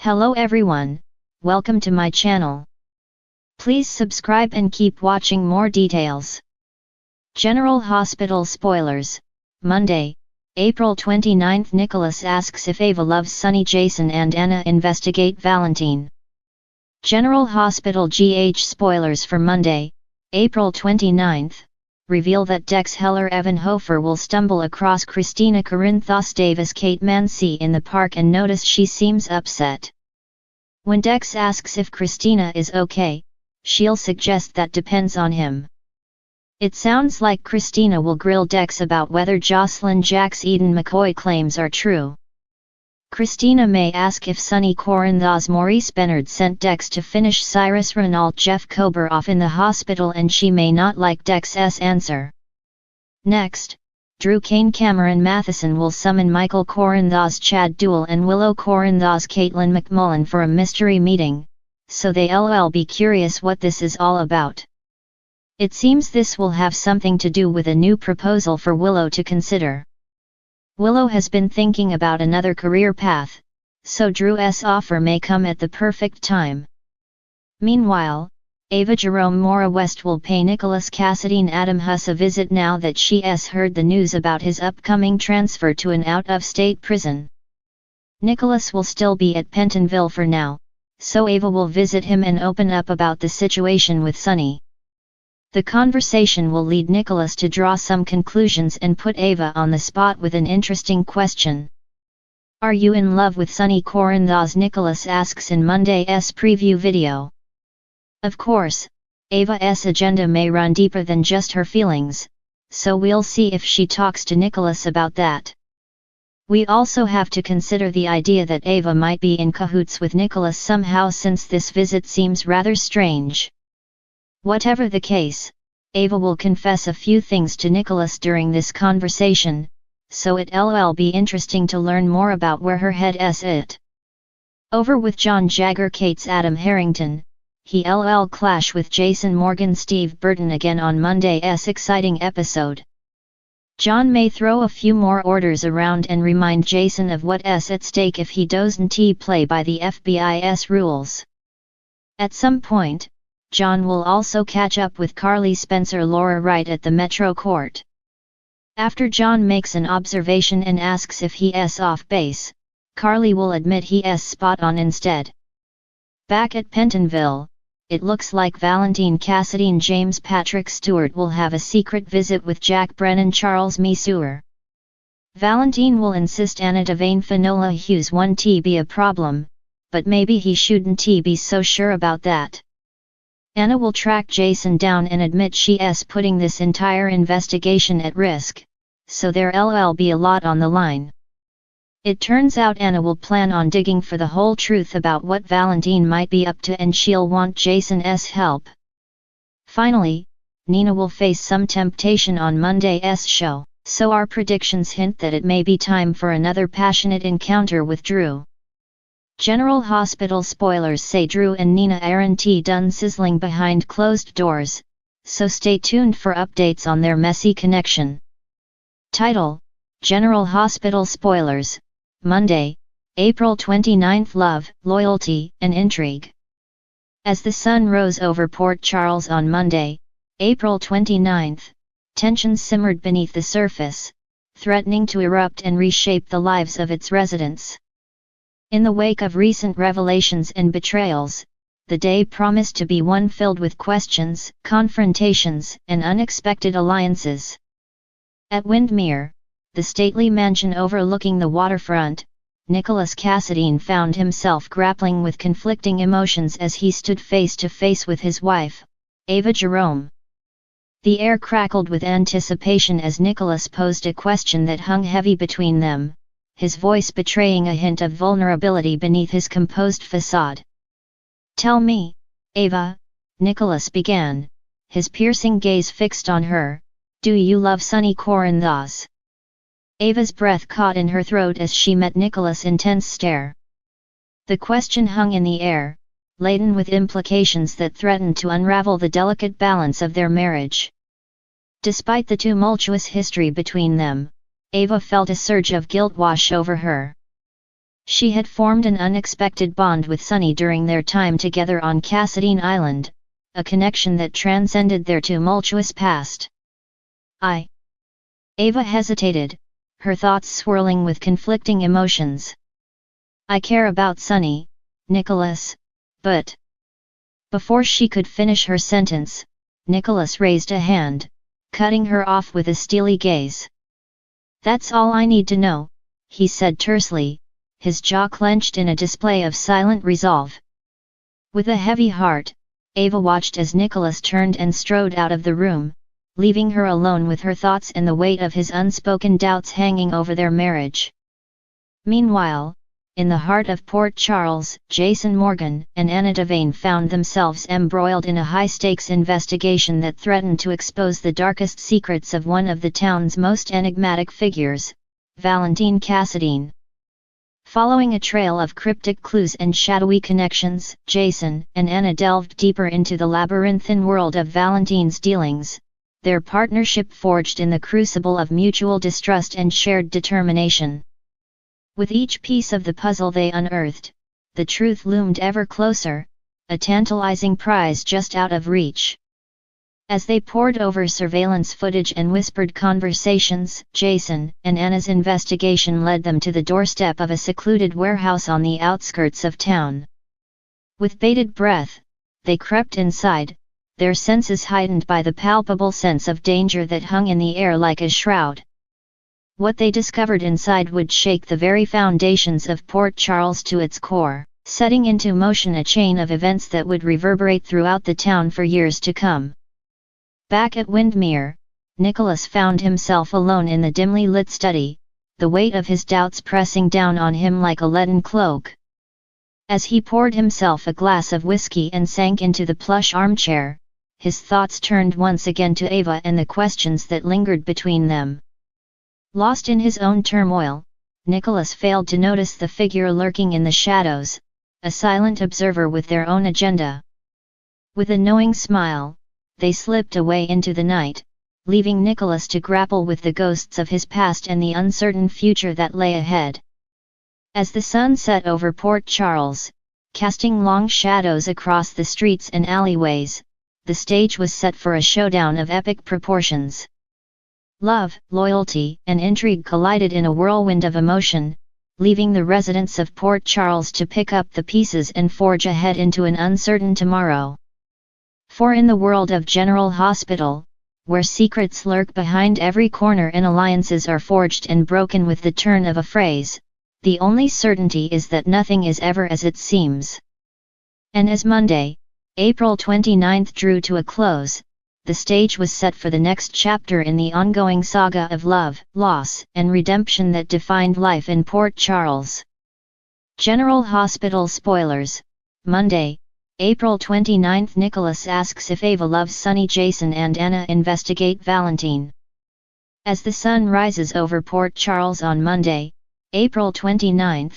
Hello everyone, welcome to my channel. Please subscribe and keep watching more details. General Hospital spoilers. Monday, April 29. Nicholas asks if Ava loves Sunny. Jason and Anna investigate Valentine. General Hospital GH spoilers for Monday, April 29. Reveal that Dex Heller Evan Hofer will stumble across Christina Corinthos Davis Kate Mancy in the park and notice she seems upset. When Dex asks if Christina is okay, she'll suggest that depends on him. It sounds like Christina will grill Dex about whether Jocelyn Jack's Eden McCoy claims are true. Christina may ask if Sunny Corinthos Maurice Bernard sent Dex to finish Cyrus Renault Jeff Kober off in the hospital, and she may not like Dex's answer. Next, Drew Kane Cameron Matheson will summon Michael Corinthos Chad Duell and Willow Corinthos Caitlin McMullen for a mystery meeting, so they'll be curious what this is all about. It seems this will have something to do with a new proposal for Willow to consider. Willow has been thinking about another career path, so Drew's offer may come at the perfect time. Meanwhile, Ava Jerome Mora West will pay Nicholas Cassadine Adam Huss a visit now that she's heard the news about his upcoming transfer to an out-of-state prison. Nicholas will still be at Pentonville for now, so Ava will visit him and open up about the situation with Sunny. The conversation will lead Nicholas to draw some conclusions and put Ava on the spot with an interesting question. Are you in love with Sunny Corinthos? Nicholas asks in Monday's preview video. Of course, Ava's agenda may run deeper than just her feelings, so we'll see if she talks to Nicholas about that. We also have to consider the idea that Ava might be in cahoots with Nicholas somehow, since this visit seems rather strange. Whatever the case, Ava will confess a few things to Nicholas during this conversation, so it'll be interesting to learn more about where her head's at. Over with John Jagger Kate's Adam Harrington, he'll clash with Jason Morgan Steve Burton again on Monday's exciting episode. John may throw a few more orders around and remind Jason of what's at stake if he doesn't play by the FBI's rules. At some point, John will also catch up with Carly Spencer Laura Wright at the Metro Court. After John makes an observation and asks if he's off base, Carly will admit he's spot on instead. Back at Pentonville, it looks like Valentine Cassadine James Patrick Stewart will have a secret visit with Jack Brennan Charles Missour. Valentine will insist Anna Devane Finola Hughes won't be a problem, but maybe he shouldn't be so sure about that. Anna will track Jason down and admit she's putting this entire investigation at risk, so there'll be a lot on the line. It turns out Anna will plan on digging for the whole truth about what Valentine might be up to, and she'll want Jason's help. Finally, Nina will face some temptation on Monday's show, so our predictions hint that it may be time for another passionate encounter with Drew. General Hospital spoilers say Drew and Nina aren't done sizzling behind closed doors, so stay tuned for updates on their messy connection. Title: General Hospital spoilers, Monday, April 29. Love, loyalty, and intrigue. As the sun rose over Port Charles on Monday, April 29, tensions simmered beneath the surface, threatening to erupt and reshape the lives of its residents. In the wake of recent revelations and betrayals, the day promised to be one filled with questions, confrontations, and unexpected alliances. At Windermere, the stately mansion overlooking the waterfront, Nicholas Cassadine found himself grappling with conflicting emotions as he stood face to face with his wife, Ava Jerome. The air crackled with anticipation as Nicholas posed a question that hung heavy between them, his voice betraying a hint of vulnerability beneath his composed facade. "Tell me, Ava," Nicholas began, his piercing gaze fixed on her, "do you love Sunny Corinthos?" Ava's breath caught in her throat as she met Nicholas' intense stare. The question hung in the air, laden with implications that threatened to unravel the delicate balance of their marriage. Despite the tumultuous history between them, Ava felt a surge of guilt wash over her. She had formed an unexpected bond with Sunny during their time together on Cassadine Island, a connection that transcended their tumultuous past. Ava hesitated, her thoughts swirling with conflicting emotions. I care about Sunny, Nicholas, but... Before she could finish her sentence, Nicholas raised a hand, cutting her off with a steely gaze. That's all I need to know, he said tersely, his jaw clenched in a display of silent resolve. With a heavy heart, Ava watched as Nicholas turned and strode out of the room, leaving her alone with her thoughts and the weight of his unspoken doubts hanging over their marriage. Meanwhile, in the heart of Port Charles, Jason Morgan and Anna Devane found themselves embroiled in a high-stakes investigation that threatened to expose the darkest secrets of one of the town's most enigmatic figures, Valentine Cassadine. Following a trail of cryptic clues and shadowy connections, Jason and Anna delved deeper into the labyrinthine world of Valentine's dealings, their partnership forged in the crucible of mutual distrust and shared determination. With each piece of the puzzle they unearthed, the truth loomed ever closer, a tantalizing prize just out of reach. As they pored over surveillance footage and whispered conversations, Jason and Anna's investigation led them to the doorstep of a secluded warehouse on the outskirts of town. With bated breath, they crept inside, their senses heightened by the palpable sense of danger that hung in the air like a shroud. What they discovered inside would shake the very foundations of Port Charles to its core, setting into motion a chain of events that would reverberate throughout the town for years to come. Back at Windermere, Nicholas found himself alone in the dimly lit study, the weight of his doubts pressing down on him like a leaden cloak. As he poured himself a glass of whiskey and sank into the plush armchair, his thoughts turned once again to Ava and the questions that lingered between them. Lost in his own turmoil, Nicholas failed to notice the figure lurking in the shadows, a silent observer with their own agenda. With a knowing smile, they slipped away into the night, leaving Nicholas to grapple with the ghosts of his past and the uncertain future that lay ahead. As the sun set over Port Charles, casting long shadows across the streets and alleyways, the stage was set for a showdown of epic proportions. Love, loyalty, and intrigue collided in a whirlwind of emotion, leaving the residents of Port Charles to pick up the pieces and forge ahead into an uncertain tomorrow. For in the world of General Hospital, where secrets lurk behind every corner and alliances are forged and broken with the turn of a phrase, the only certainty is that nothing is ever as it seems. And as Monday, April 29 drew to a close, the stage was set for the next chapter in the ongoing saga of love, loss, and redemption that defined life in Port Charles. General Hospital spoilers. Monday, April 29. Nicholas asks if Ava loves Sunny. Jason and Anna investigate Valentine. As the sun rises over Port Charles on Monday, April 29,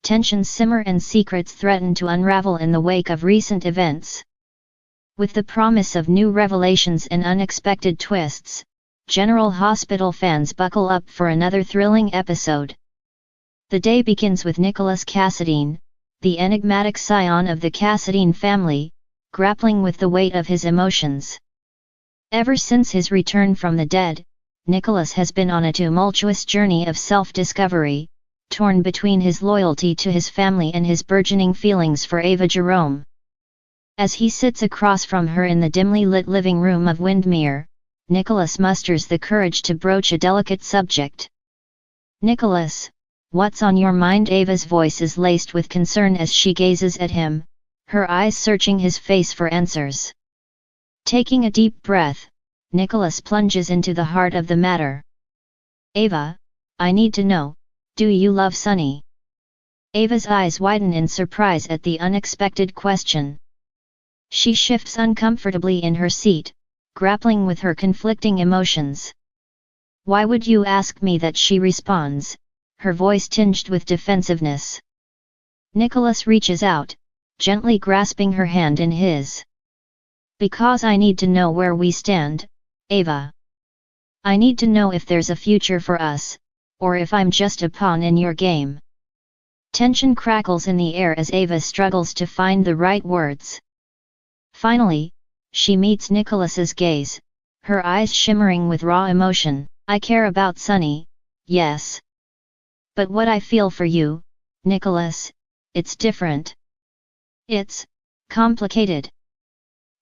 tensions simmer and secrets threaten to unravel in the wake of recent events. With the promise of new revelations and unexpected twists, General Hospital fans buckle up for another thrilling episode. The day begins with Nicholas Cassadine, the enigmatic scion of the Cassadine family, grappling with the weight of his emotions. Ever since his return from the dead, Nicholas has been on a tumultuous journey of self-discovery, torn between his loyalty to his family and his burgeoning feelings for Ava Jerome. As he sits across from her in the dimly lit living room of Windermere, Nicholas musters the courage to broach a delicate subject. "Nicholas, what's on your mind?" Ava's voice is laced with concern as she gazes at him, her eyes searching his face for answers. Taking a deep breath, Nicholas plunges into the heart of the matter. "Ava, I need to know, do you love Sunny?" Ava's eyes widen in surprise at the unexpected question. She shifts uncomfortably in her seat, grappling with her conflicting emotions. "Why would you ask me that?" she responds, her voice tinged with defensiveness. Nicholas reaches out, gently grasping her hand in his. "Because I need to know where we stand, Ava. I need to know if there's a future for us, or if I'm just a pawn in your game." Tension crackles in the air as Ava struggles to find the right words. Finally, she meets Nicholas's gaze, her eyes shimmering with raw emotion. I care about Sunny, yes. But what I feel for you, Nicholas, it's different. It's complicated.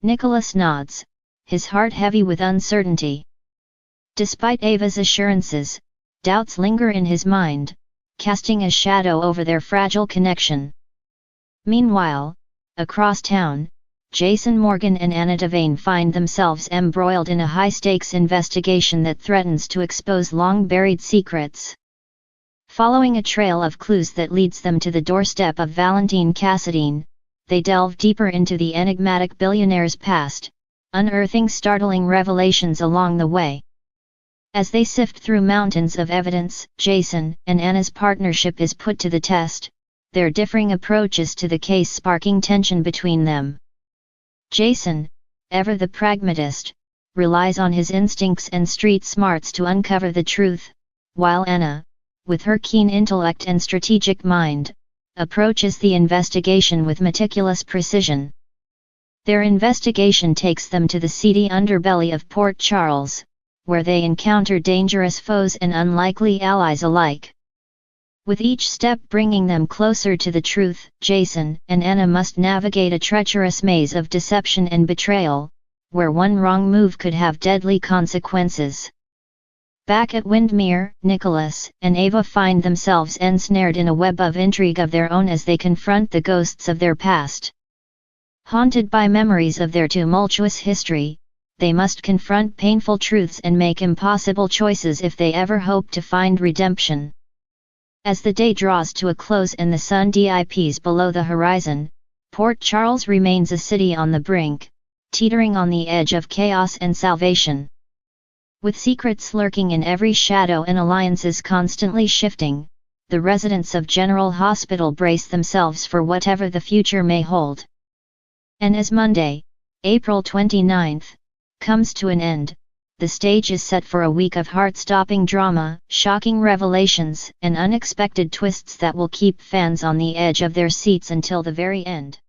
Nicholas nods, his heart heavy with uncertainty. Despite Ava's assurances, doubts linger in his mind, casting a shadow over their fragile connection. Meanwhile, across town, Jason Morgan and Anna Devane find themselves embroiled in a high-stakes investigation that threatens to expose long-buried secrets. Following a trail of clues that leads them to the doorstep of Valentine Cassadine, they delve deeper into the enigmatic billionaire's past, unearthing startling revelations along the way. As they sift through mountains of evidence, Jason and Anna's partnership is put to the test, their differing approaches to the case sparking tension between them. Jason, ever the pragmatist, relies on his instincts and street smarts to uncover the truth, while Anna, with her keen intellect and strategic mind, approaches the investigation with meticulous precision. Their investigation takes them to the seedy underbelly of Port Charles, where they encounter dangerous foes and unlikely allies alike. With each step bringing them closer to the truth, Jason and Anna must navigate a treacherous maze of deception and betrayal, where one wrong move could have deadly consequences. Back at Windmere, Nicholas and Ava find themselves ensnared in a web of intrigue of their own as they confront the ghosts of their past. Haunted by memories of their tumultuous history, they must confront painful truths and make impossible choices if they ever hope to find redemption. As the day draws to a close and the sun dips below the horizon, Port Charles remains a city on the brink, teetering on the edge of chaos and salvation. With secrets lurking in every shadow and alliances constantly shifting, the residents of General Hospital brace themselves for whatever the future may hold. And as Monday, April 29th, comes to an end, the stage is set for a week of heart-stopping drama, shocking revelations, and unexpected twists that will keep fans on the edge of their seats until the very end.